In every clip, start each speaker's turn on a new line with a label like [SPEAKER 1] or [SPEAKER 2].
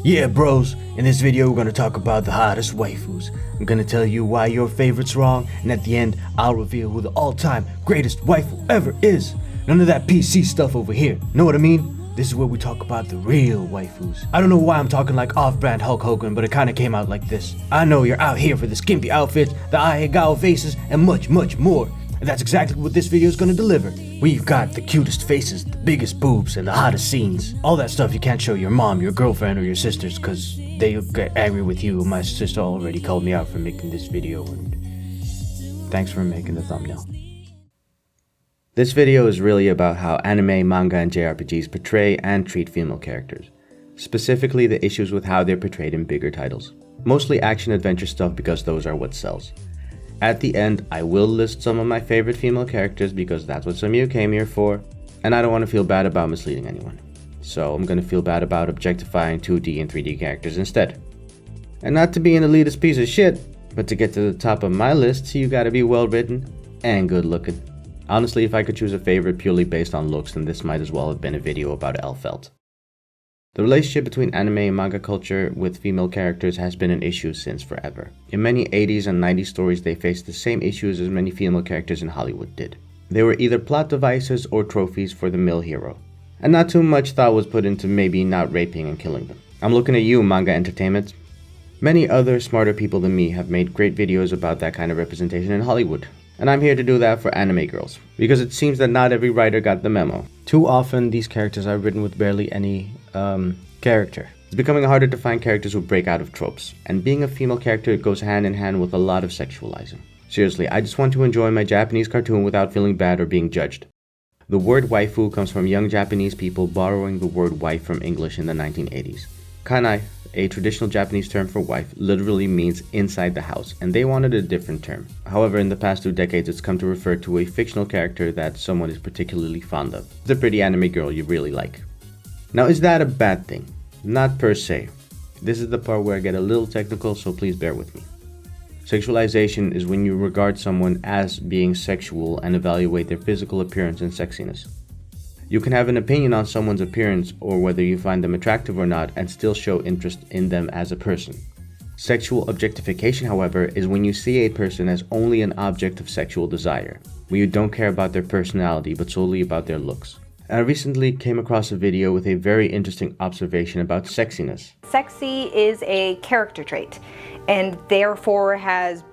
[SPEAKER 1] Yeah bros, in this video we're gonna talk about the hottest waifus. I'm gonna tell you why your favorite's wrong, and at the end I'll reveal who the all-time greatest waifu ever is. None of that PC stuff over here, know what I mean? This is where we talk about the real waifus. I don't know why I'm talking like off-brand Hulk Hogan, but it kinda came out like this. I know you're out here for the skimpy outfits, the ahegao faces, and much more. And that's exactly what this video is gonna deliver. We've got the cutest faces, the biggest boobs, and the hottest scenes. All that stuff you can't show your mom, your girlfriend, or your sisters, cause they'll get angry with you. My sister already called me out for making this video, and thanks for making the thumbnail. This video is really about how anime, manga, and JRPGs portray and treat female characters. Specifically the issues with how they're portrayed in bigger titles. Mostly action-adventure stuff because those are what sells. At the end, I will list some of my favorite female characters because that's what some of you came here for, and I don't want to feel bad about misleading anyone. So I'm gonna feel bad about objectifying 2D and 3D characters instead. And not to be an elitist piece of shit, but to get to the top of my list, you gotta be well written and good looking. Honestly, if I could choose a favorite purely based on looks, then this might as well have been a video about Elfelt. The relationship between anime and manga culture with female characters has been an issue since forever. In many 80s and 90s stories, they faced the same issues as many female characters in Hollywood did. They were either plot devices or trophies for the male hero. And not too much thought was put into maybe not raping and killing them. I'm looking at you, manga entertainment. Many other smarter people than me have made great videos about that kind of representation in Hollywood. And I'm here to do that for anime girls, because it seems that not every writer got the memo. Too often, these characters are written with barely any character. It's becoming harder to find characters who break out of tropes, and being a female character goes hand in hand with a lot of sexualizing. Seriously, I just want to enjoy my Japanese cartoon without feeling bad or being judged. The word waifu comes from young Japanese people borrowing the word wife from English in the 1980s. Kanai, a traditional Japanese term for wife, literally means inside the house, and they wanted a different term. However, in the past 2 decades, it's come to refer to a fictional character that someone is particularly fond of. The pretty anime girl you really like. Now, is that a bad thing? Not per se. This is the part where I get a little technical, so please bear with me. Sexualization is when you regard someone as being sexual and evaluate their physical appearance and sexiness. You can have an opinion on someone's appearance or whether you find them attractive or not and still show interest in them as a person. Sexual objectification, however, is when you see a person as only an object of sexual desire, when you don't care about their personality but solely about their looks. I recently came across a video with a very interesting observation about sexiness.
[SPEAKER 2] Sexy is a character trait and therefore has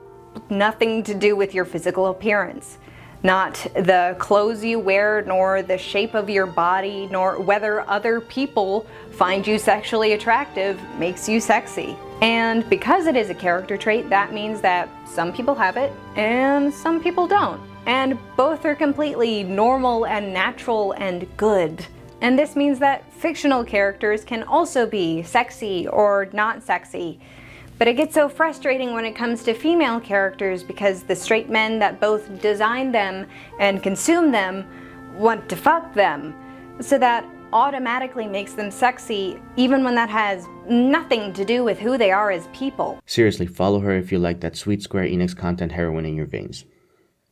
[SPEAKER 2] nothing to do with your physical appearance. Not the clothes you wear, nor the shape of your body, nor whether other people find you sexually attractive makes you sexy. And because it is a character trait, that means that some people have it and some people don't. And both are completely normal and natural and good. And this means that fictional characters can also be sexy or not sexy. But it gets so frustrating when it comes to female characters because the straight men that both design them and consume them want to fuck them. So that automatically makes them sexy even when that has nothing to do with who they are as people.
[SPEAKER 1] Seriously, follow her if you like that sweet Square Enix content heroin in your veins.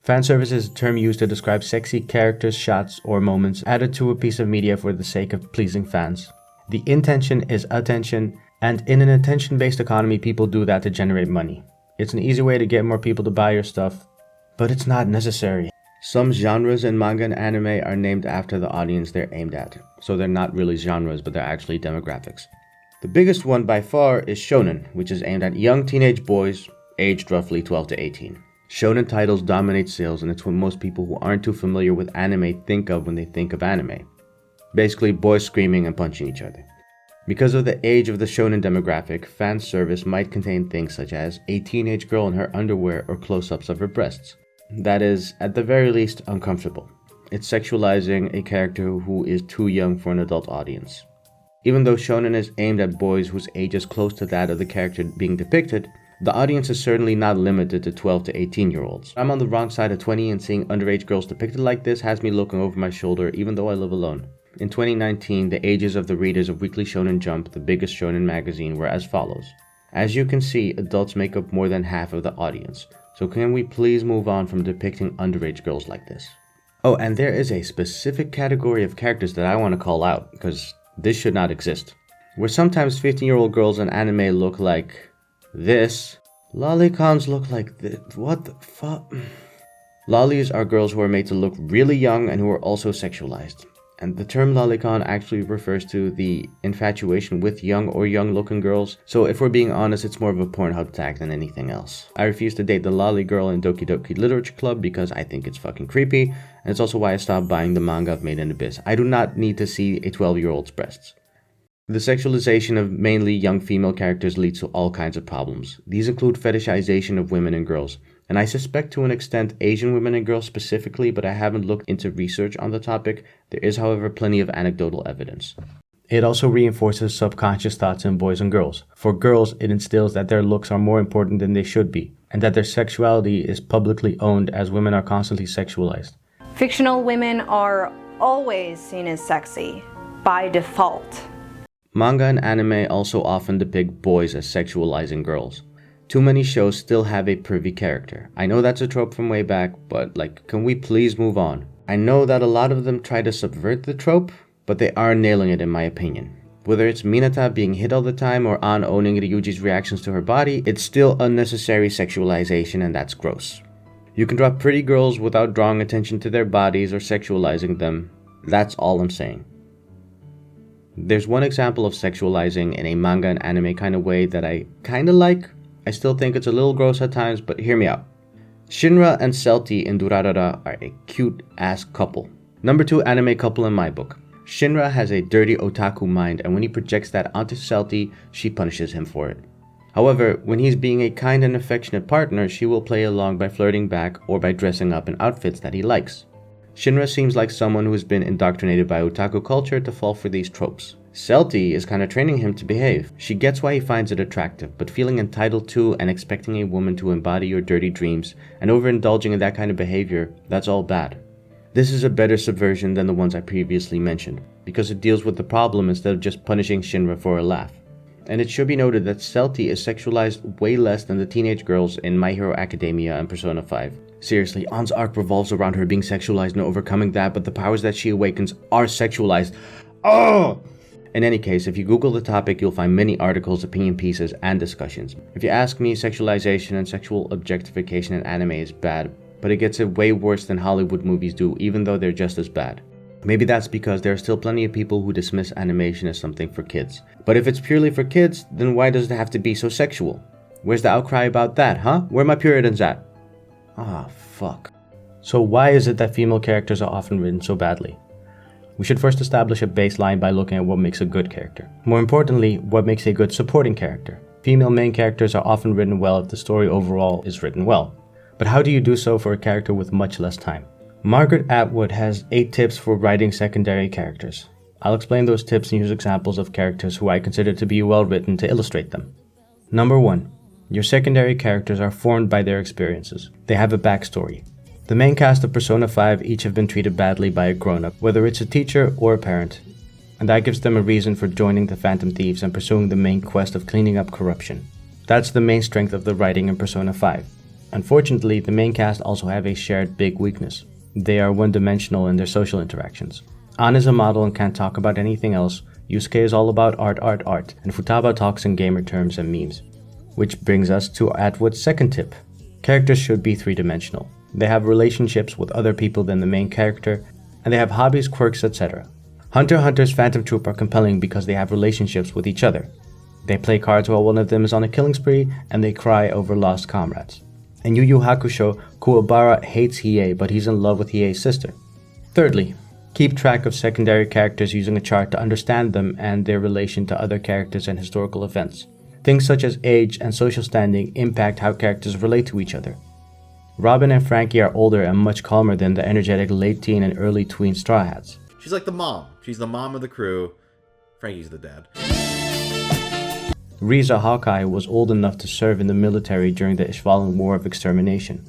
[SPEAKER 1] Fanservice is a term used to describe sexy characters, shots, or moments added to a piece of media for the sake of pleasing fans. The intention is attention, and in an attention-based economy, people do that to generate money. It's an easy way to get more people to buy your stuff, but it's not necessary. Some genres in manga and anime are named after the audience they're aimed at, so they're not really genres, but they're actually demographics. The biggest one by far is shonen, which is aimed at young teenage boys aged roughly 12 to 18. Shonen titles dominate sales, and it's what most people who aren't too familiar with anime think of when they think of anime. Basically, boys screaming and punching each other. Because of the age of the shonen demographic, fan service might contain things such as a teenage girl in her underwear or close-ups of her breasts. That is, at the very least, uncomfortable. It's sexualizing a character who is too young for an adult audience. Even though shonen is aimed at boys whose age is close to that of the character being depicted, the audience is certainly not limited to 12 to 18-year-olds. I'm on the wrong side of 20 and seeing underage girls depicted like this has me looking over my shoulder even though I live alone. In 2019, the ages of the readers of Weekly Shonen Jump, the biggest shonen magazine, were as follows. As you can see, adults make up more than half of the audience, so can we please move on from depicting underage girls like this? Oh, and there is a specific category of characters that I want to call out, because this should not exist. Where sometimes 15-year-old girls in anime look like this, lolicons look like this. What the fuck? Lollies are girls who are made to look really young and who are also sexualized. And the term lolicon actually refers to the infatuation with young or young-looking girls. So if we're being honest, it's more of a Pornhub tag than anything else. I refuse to date the lolly girl in Doki Doki Literature Club because I think it's fucking creepy. And it's also why I stopped buying the manga of Made in Abyss. I do not need to see a 12-year-old's breasts. The sexualization of mainly young female characters leads to all kinds of problems. These include fetishization of women and girls, and I suspect to an extent Asian women and girls specifically, but I haven't looked into research on the topic. There is, however, plenty of anecdotal evidence. It also reinforces subconscious thoughts in boys and girls. For girls, it instills that their looks are more important than they should be, and that their sexuality is publicly owned as women are constantly sexualized.
[SPEAKER 2] Fictional women are always seen as sexy, by default.
[SPEAKER 1] Manga and anime also often depict boys as sexualizing girls. Too many shows still have a pervy character. I know that's a trope from way back, but can we please move on? I know that a lot of them try to subvert the trope, but they are nailing it in my opinion. Whether it's Minata being hit all the time or An owning Ryuji's reactions to her body, it's still unnecessary sexualization, and that's gross. You can draw pretty girls without drawing attention to their bodies or sexualizing them. That's all I'm saying. There's one example of sexualizing in a manga and anime kind of way that I kinda like. I still think it's a little gross at times, but hear me out. Shinra and Celti in Durarara are a cute ass couple. Number 2 anime couple in my book. Shinra has a dirty otaku mind, and when he projects that onto Celti, she punishes him for it. However, when he's being a kind and affectionate partner, she will play along by flirting back or by dressing up in outfits that he likes. Shinra seems like someone who has been indoctrinated by otaku culture to fall for these tropes. Celti is kinda training him to behave. She gets why he finds it attractive, but feeling entitled to and expecting a woman to embody your dirty dreams and overindulging in that kind of behavior, that's all bad. This is a better subversion than the ones I previously mentioned, because it deals with the problem instead of just punishing Shinra for a laugh. And it should be noted that Celti is sexualized way less than the teenage girls in My Hero Academia and Persona 5. Seriously, An's arc revolves around her being sexualized and overcoming that, but the powers that she awakens are sexualized. Oh! In any case, if you Google the topic, you'll find many articles, opinion pieces, and discussions. If you ask me, sexualization and sexual objectification in anime is bad, but it gets it way worse than Hollywood movies do, even though they're just as bad. Maybe that's because there are still plenty of people who dismiss animation as something for kids. But if it's purely for kids, then why does it have to be so sexual? Where's the outcry about that, huh? Where are my Puritans at? Ah, fuck. So why is it that female characters are often written so badly? We should first establish a baseline by looking at what makes a good character. More importantly, what makes a good supporting character. Female main characters are often written well if the story overall is written well. But how do you do so for a character with much less time? Margaret Atwood has 8 tips for writing secondary characters. I'll explain those tips and use examples of characters who I consider to be well written to illustrate them. Number 1. Your secondary characters are formed by their experiences. They have a backstory. The main cast of Persona 5 each have been treated badly by a grown-up, whether it's a teacher or a parent, and that gives them a reason for joining the Phantom Thieves and pursuing the main quest of cleaning up corruption. That's the main strength of the writing in Persona 5. Unfortunately, the main cast also have a shared big weakness. They are one-dimensional in their social interactions. An is a model and can't talk about anything else, Yusuke is all about art, and Futaba talks in gamer terms and memes. Which brings us to Atwood's second tip. Characters should be 3-dimensional. They have relationships with other people than the main character, and they have hobbies, quirks, etc. Hunter x Hunter's Phantom Troop are compelling because they have relationships with each other. They play cards while one of them is on a killing spree, and they cry over lost comrades. In Yu Yu Hakusho, Kuwabara hates Hiei, but he's in love with Hiei's sister. Thirdly, keep track of secondary characters using a chart to understand them and their relation to other characters and historical events. Things such as age and social standing impact how characters relate to each other. Robin and Frankie are older and much calmer than the energetic late teen and early tween Straw Hats.
[SPEAKER 3] She's like the mom. She's the mom of the crew. Frankie's the dad.
[SPEAKER 1] Riza Hawkeye was old enough to serve in the military during the Ishvalan War of Extermination.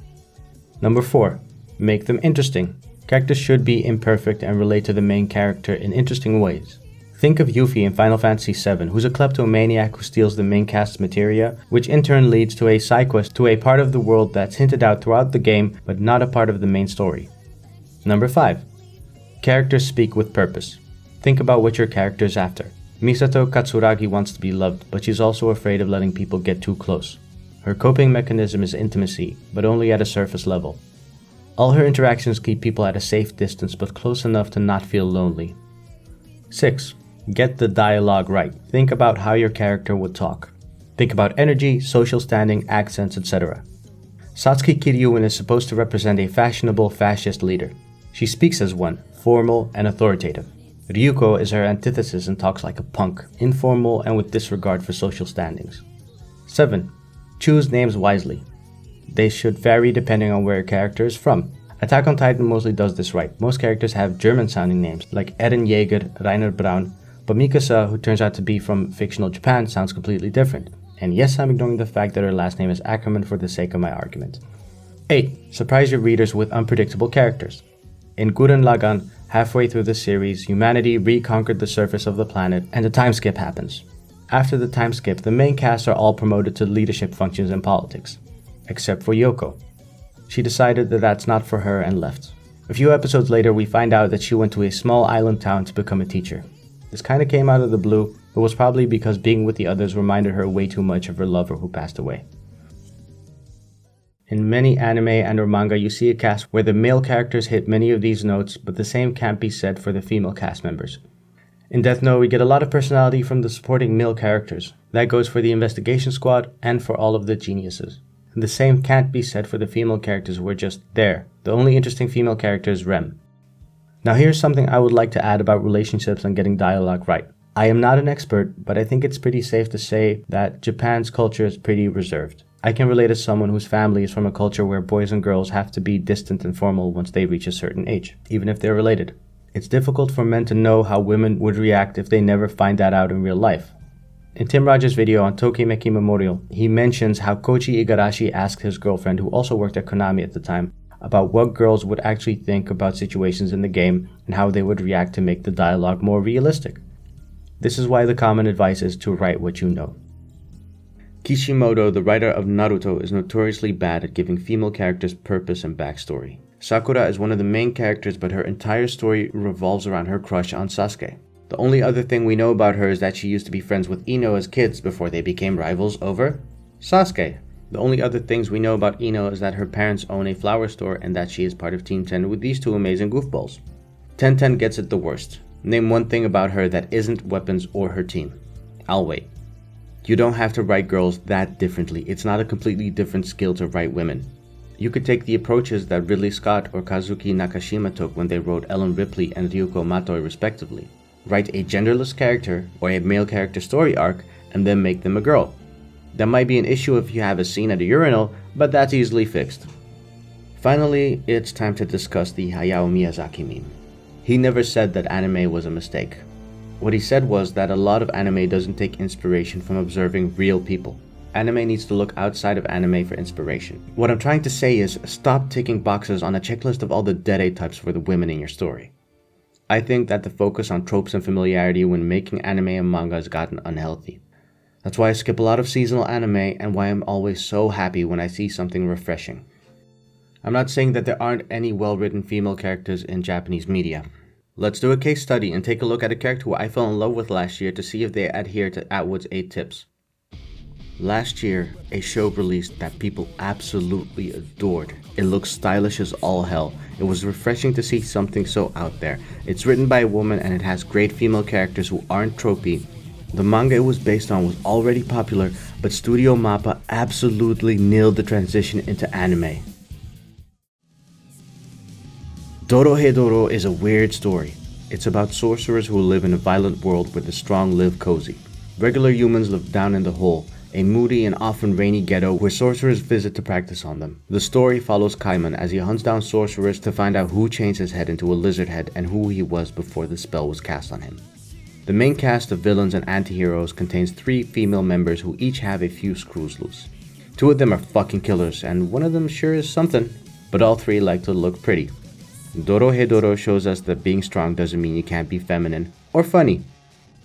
[SPEAKER 1] Number 4. Make them interesting. Characters should be imperfect and relate to the main character in interesting ways. Think of Yuffie in Final Fantasy VII, who's a kleptomaniac who steals the main cast's materia, which in turn leads to a side quest to a part of the world that's hinted out throughout the game, but not a part of the main story. Number 5. Characters speak with purpose. Think about what your character is after. Misato Katsuragi wants to be loved, but she's also afraid of letting people get too close. Her coping mechanism is intimacy, but only at a surface level. All her interactions keep people at a safe distance, but close enough to not feel lonely. 6. Get the dialogue right. Think about how your character would talk. Think about energy, social standing, accents, etc. Satsuki Kiryuin is supposed to represent a fashionable fascist leader. She speaks as one, formal and authoritative. Ryuko is her antithesis and talks like a punk, informal and with disregard for social standings. 7. Choose names wisely. They should vary depending on where your character is from. Attack on Titan mostly does this right. Most characters have German-sounding names, like Eren Jaeger, Rainer Braun, but Mikasa, who turns out to be from fictional Japan, sounds completely different. And yes, I'm ignoring the fact that her last name is Ackerman for the sake of my argument. 8. Surprise your readers with unpredictable characters. In Gurren Lagann, halfway through the series, humanity reconquered the surface of the planet and a time skip happens. After the time skip, the main cast are all promoted to leadership functions in politics, except for Yoko. She decided that that's not for her and left. A few episodes later, we find out that she went to a small island town to become a teacher. This kinda came out of the blue, but was probably because being with the others reminded her way too much of her lover who passed away. In many anime and or manga, you see a cast where the male characters hit many of these notes, but the same can't be said for the female cast members. In Death Note, we get a lot of personality from the supporting male characters. That goes for the investigation squad and for all of the geniuses. And the same can't be said for the female characters who are just there. The only interesting female character is Rem. Now here's something I would like to add about relationships and getting dialogue right. I am not an expert, but I think it's pretty safe to say that Japan's culture is pretty reserved. I can relate as someone whose family is from a culture where boys and girls have to be distant and formal once they reach a certain age, even if they're related. It's difficult for men to know how women would react if they never find that out in real life. In Tim Rogers' video on Tokimeki Memorial, he mentions how Koichi Igarashi asked his girlfriend, who also worked at Konami at the time, about what girls would actually think about situations in the game and how they would react to make the dialogue more realistic. This is why the common advice is to write what you know. Kishimoto, the writer of Naruto, is notoriously bad at giving female characters purpose and backstory. Sakura is one of the main characters, but her entire story revolves around her crush on Sasuke. The only other thing we know about her is that she used to be friends with Ino as kids before they became rivals over Sasuke. The only other things we know about Ino is that her parents own a flower store and that she is part of Team 10 with these two amazing goofballs. 1010 gets it the worst. Name one thing about her that isn't weapons or her team. I'll wait. You don't have to write girls that differently. It's not a completely different skill to write women. You could take the approaches that Ridley Scott or Kazuki Nakashima took when they wrote Ellen Ripley and Ryuko Matoi respectively. Write a genderless character or a male character story arc and then make them a girl. That might be an issue if you have a scene at a urinal, but that's easily fixed. Finally, it's time to discuss the Hayao Miyazaki meme. He never said that anime was a mistake. What he said was that a lot of anime doesn't take inspiration from observing real people. Anime needs to look outside of anime for inspiration. What I'm trying to say is, stop ticking boxes on a checklist of all the dead types for the women in your story. I think that the focus on tropes and familiarity when making anime and manga has gotten unhealthy. That's why I skip a lot of seasonal anime and why I'm always so happy when I see something refreshing. I'm not saying that there aren't any well-written female characters in Japanese media. Let's do a case study and take a look at a character who I fell in love with last year to see if they adhere to Atwood's 8 tips. Last year, a show released that people absolutely adored. It looks stylish as all hell. It was refreshing to see something so out there. It's written by a woman and it has great female characters who aren't tropey. The manga it was based on was already popular, but Studio Mappa absolutely nailed the transition into anime. Dorohedoro is a weird story. It's about sorcerers who live in a violent world where the strong live cozy. Regular humans live down in the hole, a moody and often rainy ghetto where sorcerers visit to practice on them. The story follows Kaiman as he hunts down sorcerers to find out who changed his head into a lizard head and who he was before the spell was cast on him. The main cast of villains and anti-heroes contains 3 female members who each have a few screws loose. 2 of them are fucking killers and one of them sure is something, but all 3 like to look pretty. Dorohedoro shows us that being strong doesn't mean you can't be feminine or funny.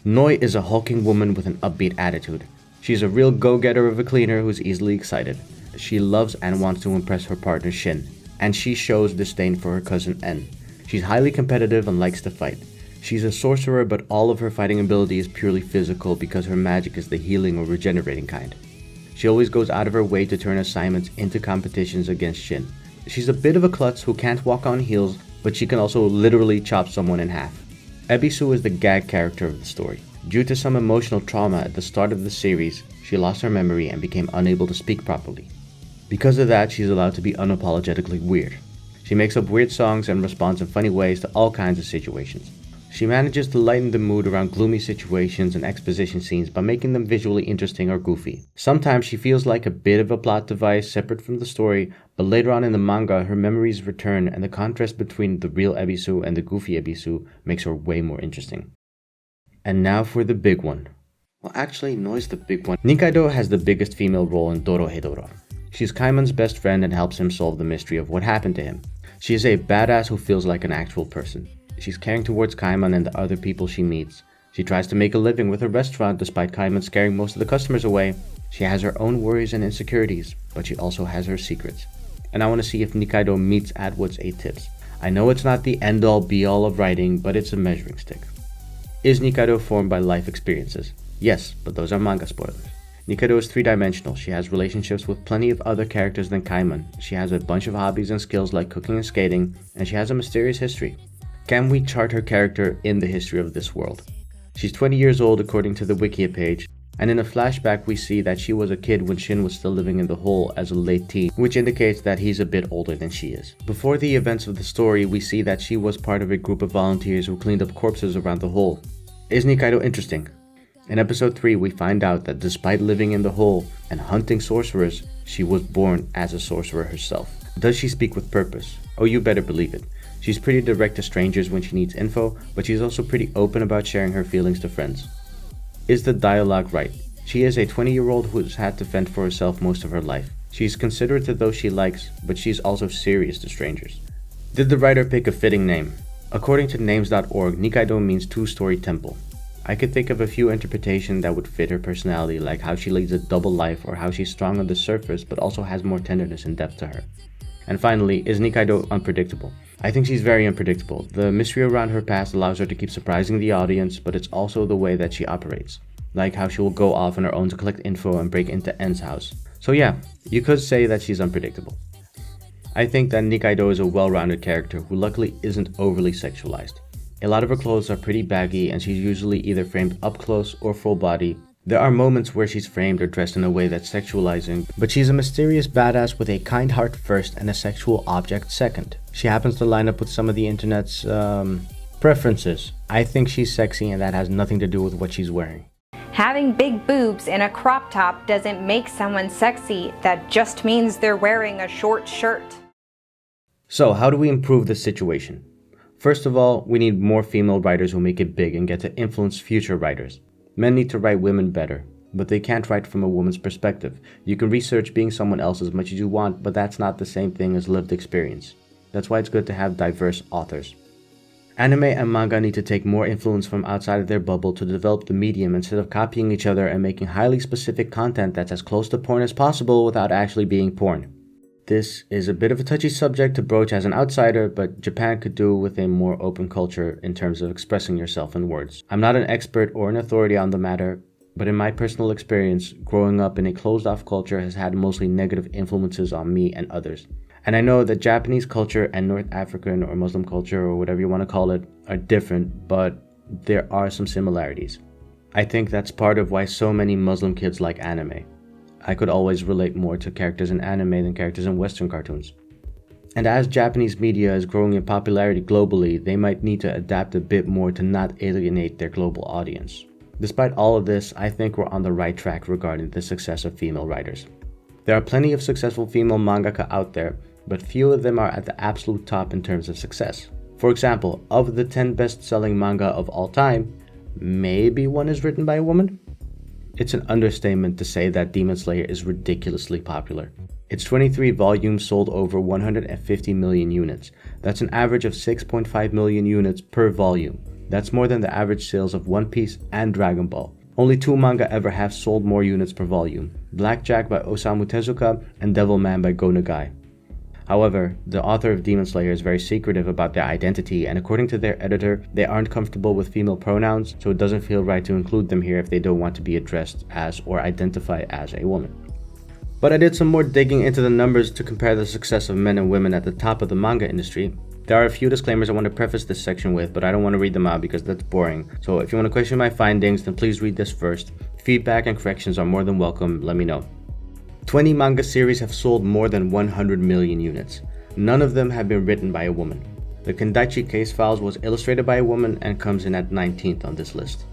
[SPEAKER 1] Noi is a hulking woman with an upbeat attitude. She's a real go-getter of a cleaner who's easily excited. She loves and wants to impress her partner Shin, and she shows disdain for her cousin En. She's highly competitive and likes to fight. She's a sorcerer, but all of her fighting ability is purely physical because her magic is the healing or regenerating kind. She always goes out of her way to turn assignments into competitions against Shin. She's a bit of a klutz who can't walk on heels, but she can also literally chop someone in half. Ebisu is the gag character of the story. Due to some emotional trauma at the start of the series, she lost her memory and became unable to speak properly. Because of that, she's allowed to be unapologetically weird. She makes up weird songs and responds in funny ways to all kinds of situations. She manages to lighten the mood around gloomy situations and exposition scenes by making them visually interesting or goofy. Sometimes she feels like a bit of a plot device separate from the story, but later on in the manga her memories return and the contrast between the real Ebisu and the goofy Ebisu makes her way more interesting. And now for the big one. Well, actually, no, it's the big one. Nikaido has the biggest female role in Dorohedoro. She's Kaiman's best friend and helps him solve the mystery of what happened to him. She is a badass who feels like an actual person. She's caring towards Kaiman and the other people she meets. She tries to make a living with her restaurant despite Kaiman scaring most of the customers away. She has her own worries and insecurities, but she also has her secrets. And I want to see if Nikaido meets Atwood's 8 tips. I know it's not the end-all be-all of writing, but it's a measuring stick. Is Nikaido formed by life experiences? Yes, but those are manga spoilers. Nikaido is 3-dimensional. She has relationships with plenty of other characters than Kaiman. She has a bunch of hobbies and skills like cooking and skating, and she has a mysterious history. Can we chart her character in the history of this world? She's 20 years old according to the Wikia page, and in a flashback we see that she was a kid when Shin was still living in the hole as a late teen, which indicates that he's a bit older than she is. Before the events of the story, we see that she was part of a group of volunteers who cleaned up corpses around the hole. Is Nikaido interesting? In episode 3 we find out that despite living in the hole and hunting sorcerers, she was born as a sorcerer herself. Does she speak with purpose? Oh, you better believe it. She's pretty direct to strangers when she needs info, but she's also pretty open about sharing her feelings to friends. Is the dialogue right? She is a 20-year-old who's had to fend for herself most of her life. She's considerate to those she likes, but she's also serious to strangers. Did the writer pick a fitting name? According to names.org, Nikaido means two-story temple. I could think of a few interpretations that would fit her personality, like how she leads a double life or how she's strong on the surface but also has more tenderness and depth to her. And finally, is Nikaido unpredictable? I think she's very unpredictable. The mystery around her past allows her to keep surprising the audience, but it's also the way that she operates. Like how she will go off on her own to collect info and break into En's house. So yeah, you could say that she's unpredictable. I think that Nikaido is a well-rounded character who luckily isn't overly sexualized. A lot of her clothes are pretty baggy and she's usually either framed up close or full body. There are moments where she's framed or dressed in a way that's sexualizing, but she's a mysterious badass with a kind heart first and a sexual object second. She happens to line up with some of the internet's, preferences. I think she's sexy and that has nothing to do with what she's wearing.
[SPEAKER 2] Having big boobs and a crop top doesn't make someone sexy. That just means they're wearing a short shirt.
[SPEAKER 1] So how do we improve this situation? First of all, we need more female writers who make it big and get to influence future writers. Men need to write women better, but they can't write from a woman's perspective. You can research being someone else as much as you want, but that's not the same thing as lived experience. That's why it's good to have diverse authors. Anime and manga need to take more influence from outside of their bubble to develop the medium instead of copying each other and making highly specific content that's as close to porn as possible without actually being porn. This is a bit of a touchy subject to broach as an outsider, but Japan could do with a more open culture in terms of expressing yourself in words. I'm not an expert or an authority on the matter, but in my personal experience, growing up in a closed-off culture has had mostly negative influences on me and others. And I know that Japanese culture and North African or Muslim culture or whatever you want to call it are different, but there are some similarities. I think that's part of why so many Muslim kids like anime. I could always relate more to characters in anime than characters in Western cartoons. And as Japanese media is growing in popularity globally, they might need to adapt a bit more to not alienate their global audience. Despite all of this, I think we're on the right track regarding the success of female writers. There are plenty of successful female mangaka out there, but few of them are at the absolute top in terms of success. For example, of the 10 best-selling manga of all time, maybe one is written by a woman? It's an understatement to say that Demon Slayer is ridiculously popular. Its 23 volumes sold over 150 million units. That's an average of 6.5 million units per volume. That's more than the average sales of One Piece and Dragon Ball. Only 2 manga ever have sold more units per volume: Blackjack by Osamu Tezuka and Devilman by Go Nagai. However, the author of Demon Slayer is very secretive about their identity, and according to their editor, they aren't comfortable with female pronouns, so it doesn't feel right to include them here if they don't want to be addressed as or identify as a woman. But I did some more digging into the numbers to compare the success of men and women at the top of the manga industry. There are a few disclaimers I want to preface this section with, but I don't want to read them out because that's boring. So if you want to question my findings, then please read this first. Feedback and corrections are more than welcome, let me know. 20 manga series have sold more than 100 million units. None of them have been written by a woman. The Kendaichi Case Files was illustrated by a woman and comes in at 19th on this list.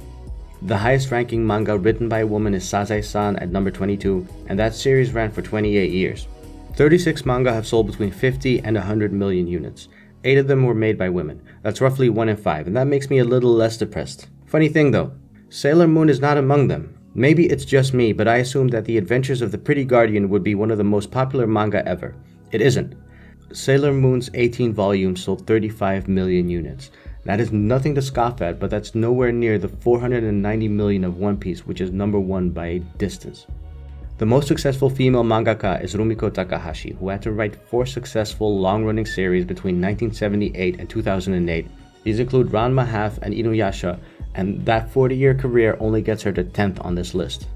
[SPEAKER 1] The highest ranking manga written by a woman is Sazae-san at number 22, and that series ran for 28 years. 36 manga have sold between 50 and 100 million units. 8 of them were made by women. That's roughly 1 in 5, and that makes me a little less depressed. Funny thing though, Sailor Moon is not among them. Maybe it's just me, but I assumed that The Adventures of the Pretty Guardian would be one of the most popular manga ever. It isn't. Sailor Moon's 18 volumes sold 35 million units. That is nothing to scoff at, but that's nowhere near the 490 million of One Piece, which is number 1 by a distance. The most successful female mangaka is Rumiko Takahashi, who had to write 4 successful long-running series between 1978 and 2008. These include Ranma Half and Inuyasha, and that 40-year career only gets her to 10th on this list.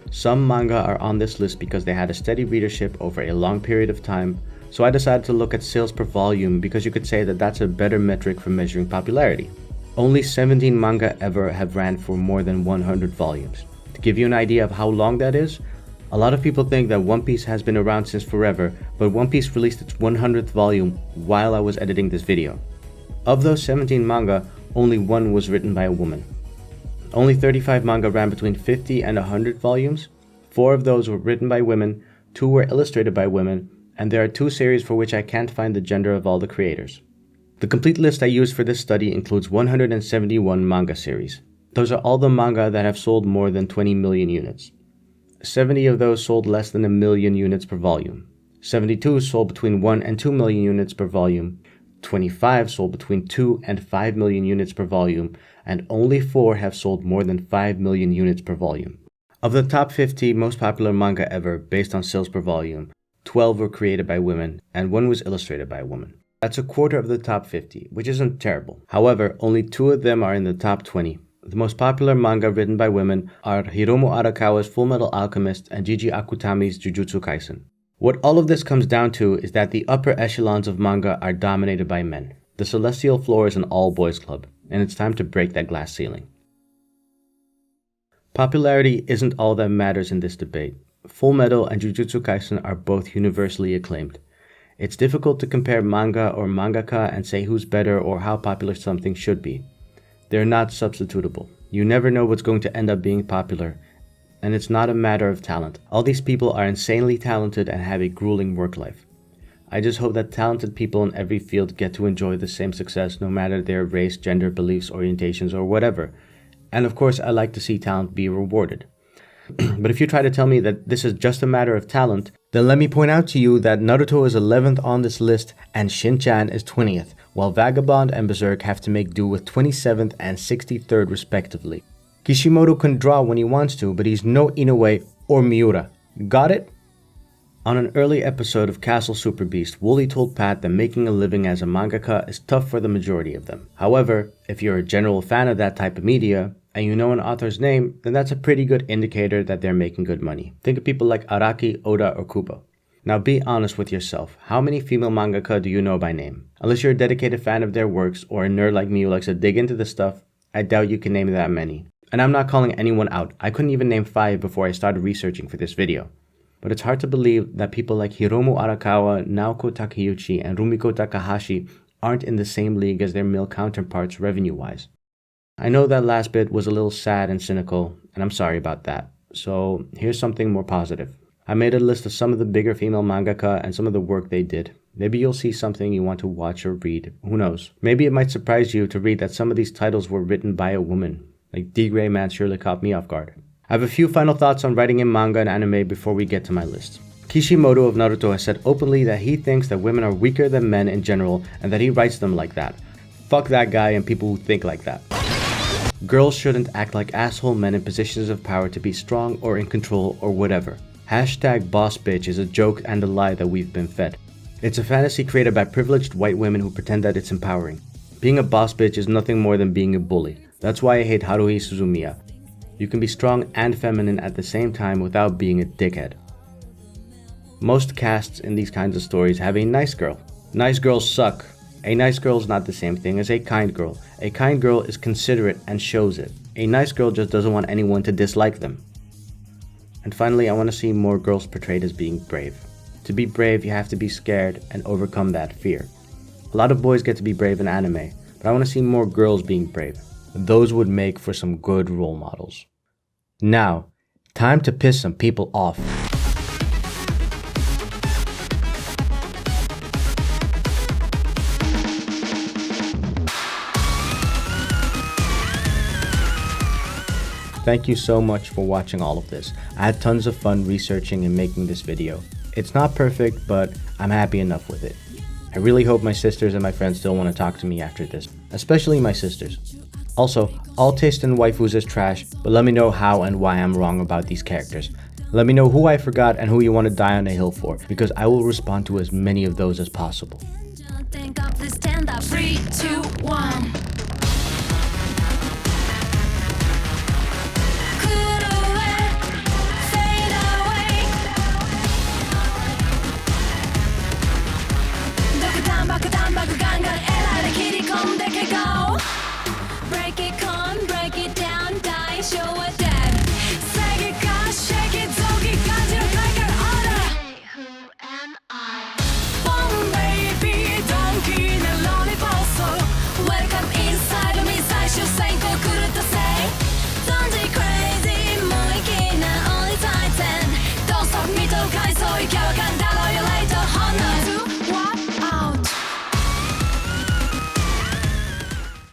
[SPEAKER 1] Some manga are on this list because they had a steady readership over a long period of time, so I decided to look at sales per volume because you could say that that's a better metric for measuring popularity. Only 17 manga ever have ran for more than 100 volumes. To give you an idea of how long that is, a lot of people think that One Piece has been around since forever, but One Piece released its 100th volume while I was editing this video. Of those 17 manga, only 1 was written by a woman. Only 35 manga ran between 50 and 100 volumes. 4 of those were written by women, 2 were illustrated by women, and there are 2 series for which I can't find the gender of all the creators. The complete list I used for this study includes 171 manga series. Those are all the manga that have sold more than 20 million units. 70 of those sold less than 1 million units per volume. 72 sold between 1 and 2 million units per volume. 25 sold between 2 and 5 million units per volume, and only 4 have sold more than 5 million units per volume. Of the top 50 most popular manga ever based on sales per volume, 12 were created by women, and 1 was illustrated by a woman. That's a quarter of the top 50, which isn't terrible. However, only 2 of them are in the top 20. The most popular manga written by women are Hiromu Arakawa's Fullmetal Alchemist and Jiji Akutami's Jujutsu Kaisen. What all of this comes down to is that the upper echelons of manga are dominated by men. The celestial floor is an all-boys club, and it's time to break that glass ceiling. Popularity isn't all that matters in this debate. Fullmetal and Jujutsu Kaisen are both universally acclaimed. It's difficult to compare manga or mangaka and say who's better or how popular something should be. They're not substitutable. You never know what's going to end up being popular, and it's not a matter of talent. All these people are insanely talented and have a grueling work life. I just hope that talented people in every field get to enjoy the same success no matter their race, gender, beliefs, orientations, or whatever. And of course, I like to see talent be rewarded. But if you try to tell me that this is just a matter of talent, then let me point out to you that Naruto is 11th on this list and Shin-chan is 20th, while Vagabond and Berserk have to make do with 27th and 63rd respectively. Kishimoto can draw when he wants to, but he's no Inoue or Miura. Got it? On an early episode of Castle Super Beast, Wooly told Pat that making a living as a mangaka is tough for the majority of them. However, if you're a general fan of that type of media, and you know an author's name, then that's a pretty good indicator that they're making good money. Think of people like Araki, Oda, or Kubo. Now be honest with yourself. How many female mangaka do you know by name? Unless you're a dedicated fan of their works, or a nerd like me who likes to dig into the stuff, I doubt you can name that many. And I'm not calling anyone out. I couldn't even name 5 before I started researching for this video. But it's hard to believe that people like Hiromu Arakawa, Naoko Takeuchi, and Rumiko Takahashi aren't in the same league as their male counterparts revenue-wise. I know that last bit was a little sad and cynical, and I'm sorry about that. So here's something more positive. I made a list of some of the bigger female mangaka and some of the work they did. Maybe you'll see something you want to watch or read. Who knows? Maybe it might surprise you to read that some of these titles were written by a woman. Like D-Gray Man surely caught me off guard. I have a few final thoughts on writing in manga and anime before we get to my list. Kishimoto of Naruto has said openly that he thinks that women are weaker than men in general and that he writes them like that. Fuck that guy and people who think like that. Girls shouldn't act like asshole men in positions of power to be strong or in control or whatever. Hashtag boss bitch is a joke and a lie that we've been fed. It's a fantasy created by privileged white women who pretend that it's empowering. Being a boss bitch is nothing more than being a bully. That's why I hate Haruhi Suzumiya. You can be strong and feminine at the same time without being a dickhead. Most casts in these kinds of stories have a nice girl. Nice girls suck. A nice girl is not the same thing as a kind girl. A kind girl is considerate and shows it. A nice girl just doesn't want anyone to dislike them. And finally, I want to see more girls portrayed as being brave. To be brave, you have to be scared and overcome that fear. A lot of boys get to be brave in anime, but I want to see more girls being brave. Those would make for some good role models. Now, time to piss some people off. Thank you so much for watching all of this. I had tons of fun researching and making this video. It's not perfect, but I'm happy enough with it. I really hope my sisters and my friends still want to talk to me after this, especially my sisters. Also, all taste in waifus is trash, but let me know how and why I'm wrong about these characters. Let me know who I forgot and who you want to die on a hill for, because I will respond to as many of those as possible.
[SPEAKER 4] 3, 2, 1